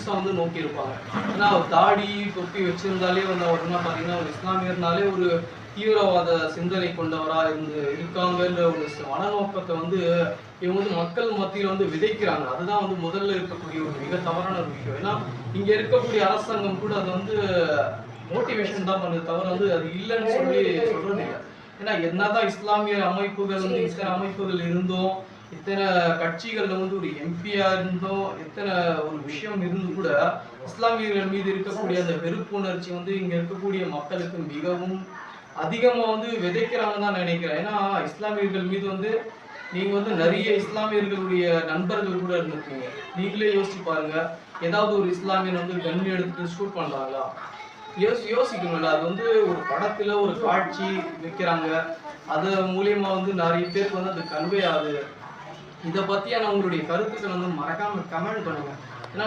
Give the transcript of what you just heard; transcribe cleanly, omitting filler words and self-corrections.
புதுசா வந்து நோக்கி இருப்பாங்க. ஏன்னா தாடி தொப்பி வச்சிருந்தாலே வந்து அவர் என்ன பாத்தீங்கன்னா ஒரு இஸ்லாமியர்னாலே ஒரு தீவிரவாத சிந்தனை கொண்டவரா இருக்காங்கன்ற ஒரு மனநோக்கத்தை வந்து இவங்க வந்து மக்கள் மத்தியில வந்து விதைக்கிறாங்க. அதுதான் வந்து முதல்ல இருக்கக்கூடிய ஒரு மிக தவறான ஒரு விஷயம். ஏன்னா இங்க இருக்கக்கூடிய அரசாங்கம் கூட அதை வந்து மோட்டிவேஷன் தான் பண்ணுது தவிர வந்து அது இல்லைன்னு சொல்லி சொல்றது இல்லை. ஏன்னா என்னதான் இஸ்லாமிய அமைப்புகள் வந்து இத்தனை அமைப்புகள் இருந்தோம், இத்தனை கட்சிகள்ல வந்து ஒரு எம்பியா இருந்தோம், எத்தனை ஒரு விஷயம் இருந்து கூட இஸ்லாமியர்கள் மீது இருக்கக்கூடிய அந்த வெறுப்புணர்ச்சி வந்து இங்க இருக்கக்கூடிய மக்களுக்கு மிகவும் அதிகமா வந்து விதைக்கிறாங்கன்னு தான் நினைக்கிறேன். ஏன்னா இஸ்லாமியர்கள் மீது வந்து நீங்க வந்து நிறைய இஸ்லாமியர்களுடைய நண்பர்கள் கூட இருந்திருக்கீங்க. நீங்களே யோசிச்சு பாருங்க. ஏதாவது ஒரு இஸ்லாமியன் வந்து கன் எடுத்துட்டு ஷூட் பண்றாங்களா? யோசிக்கணும்ல. அது வந்து ஒரு படத்துல ஒரு காட்சி வைக்கிறாங்க. அது மூலியமா வந்து நிறைய பேருக்கு வந்து அது கன்வே ஆகுது. இதை பத்தியான உங்களுடைய கருத்துக்களை வந்து மறக்காம கமெண்ட் பண்ணுங்க. ஏன்னா